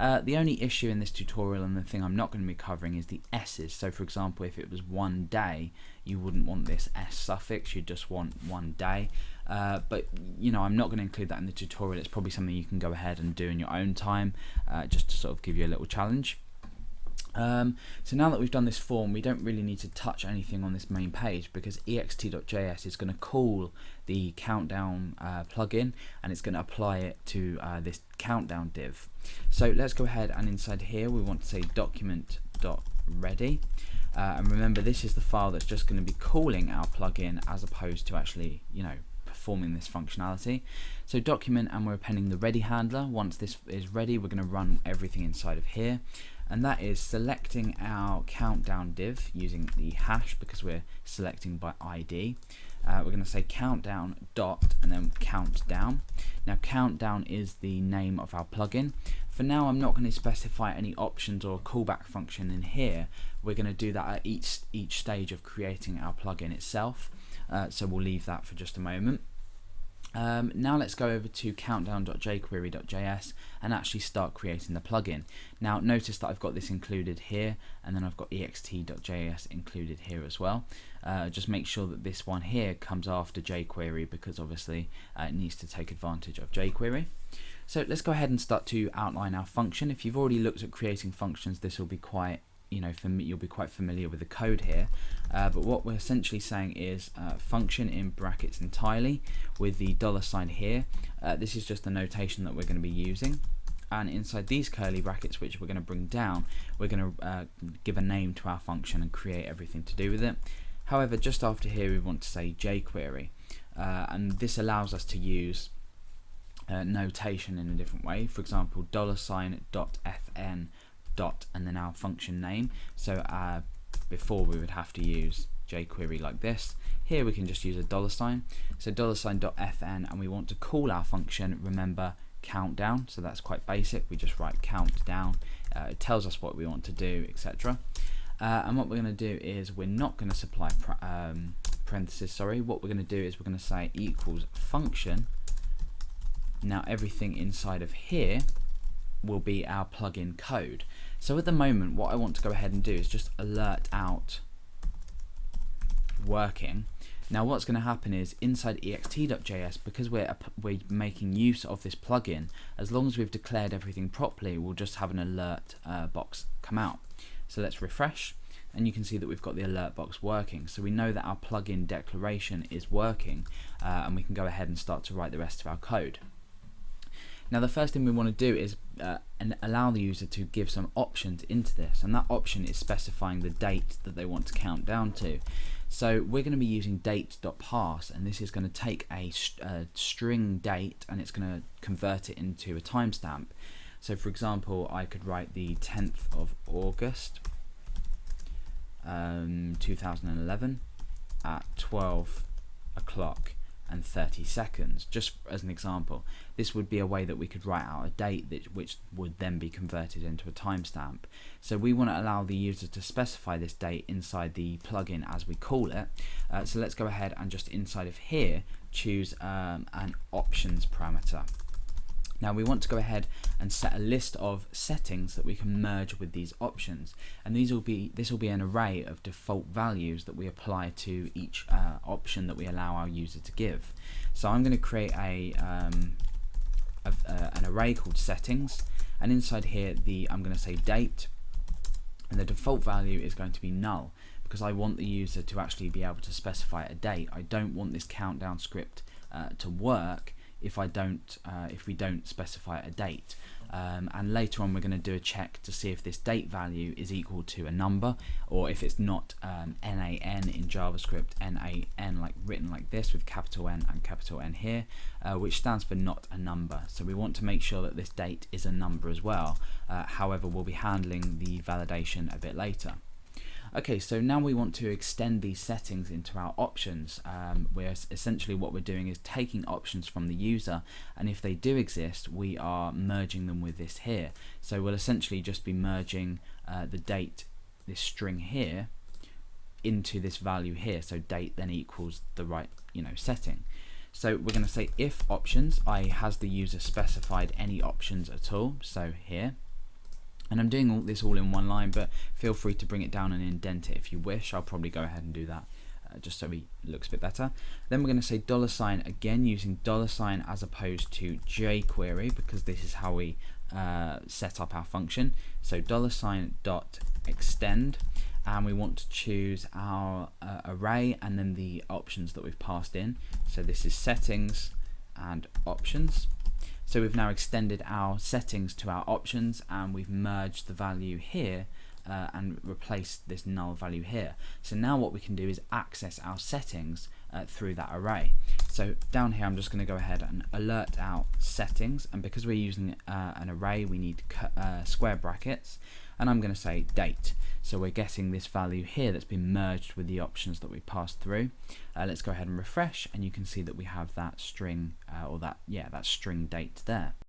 The only issue in this tutorial, and the thing I'm not going to be covering, is the S's. So for example, if it was 1 day, you wouldn't want this S suffix, you'd just want 1 day. But I'm not going to include that in the tutorial. It's probably something you can go ahead and do in your own time, just to sort of give you a little challenge. So now that we've done this form, we don't really need to touch anything on this main page, because ext.js is going to call the countdown plugin, and it's going to apply it to this countdown div. So let's go ahead, and inside here we want to say document.ready, and remember, this is the file that's just going to be calling our plugin as opposed to actually performing this functionality. So document, and we're appending the ready handler. Once this is ready, we're going to run everything inside of here, and that is selecting our countdown div using the hash, because we're selecting by ID. We're going to say countdown dot and then countdown. Now countdown is the name of our plugin. For now, I'm not going to specify any options or callback function in here. We're going to do that at each stage of creating our plugin itself, so we'll leave that for just a moment. Now let's go over to countdown.jquery.js and actually start creating the plugin. Now notice that I've got this included here, and then I've got ext.js included here as well. Just make sure that this one here comes after jQuery, because obviously it needs to take advantage of jQuery. So let's go ahead and start to outline our function. If you've already looked at creating functions, this will be quite you'll be quite familiar with the code here, but what we're essentially saying is function in brackets entirely with the $sign here. This is just the notation that we're going to be using, and inside these curly brackets, which we're going to bring down, we're going to give a name to our function and create everything to do with it. However, just after here we want to say jQuery, and this allows us to use notation in a different way. For example, $.fn dot and then our function name. So before we would have to use jQuery like this. Here we can just use a $sign. So $.fn, and we want to call our function, remember, countdown. So that's quite basic. We just write countdown. It tells us what we want to do, etc. And what we're going to do is we're not going to supply parentheses. What we're going to do is we're going to say equals function. Now everything inside of here will be our plugin code. So at the moment, what I want to go ahead and do is just alert out working. Now what's going to happen is inside ext.js, because we're making use of this plugin, as long as we've declared everything properly, we'll just have an alert box come out. So let's refresh, and you can see that we've got the alert box working. So we know that our plugin declaration is working, and we can go ahead and start to write the rest of our code. Now the first thing we want to do is allow the user to give some options into this, and that option is specifying the date that they want to count down to. So we're going to be using date.parse, and this is going to take a string date and it's going to convert it into a timestamp. So for example, I could write the 10th of August 2011 at 12 o'clock and 30 seconds, just as an example. This would be a way that we could write out a date which would then be converted into a timestamp. So we want to allow the user to specify this date inside the plugin as we call it. So let's go ahead and just inside of here choose an options parameter. Now we want to go ahead and set a list of settings that we can merge with these options, and this will be an array of default values that we apply to each option that we allow our user to give. So I'm going to create an array called settings, and inside here I'm going to say date, and the default value is going to be null, because I want the user to actually be able to specify a date. I don't want this countdown script to work if we don't specify a date, and later on we're going to do a check to see if this date value is equal to a number, or if it's not. NaN in JavaScript, NaN like written like this with capital N and capital N here, which stands for not a number. So we want to make sure that this date is a number as well. However, we'll be handling the validation a bit later. Okay, so now we want to extend these settings into our options, where essentially what we're doing is taking options from the user, and if they do exist, we are merging them with this here. So we'll essentially just be merging the date, this string here, into this value here. So date then equals the right setting. So we're going to say if options, has the user specified any options at all? So here. And I'm doing all this all in one line, but feel free to bring it down and indent it if you wish. I'll probably go ahead and do that just so it looks a bit better. Then we're going to say $, again using $, as opposed to jQuery, because this is how we set up our function. So $.extend, and we want to choose our array and then the options that we've passed in. So this is settings and options. So we've now extended our settings to our options, and we've merged the value here and replaced this null value here. So now what we can do is access our settings through that array. So down here I'm just going to go ahead and alert out settings, and because we're using an array we need square brackets, and I'm going to say date. So we're getting this value here that's been merged with the options that we passed through. Let's go ahead and refresh, and you can see that we have that string that string date there.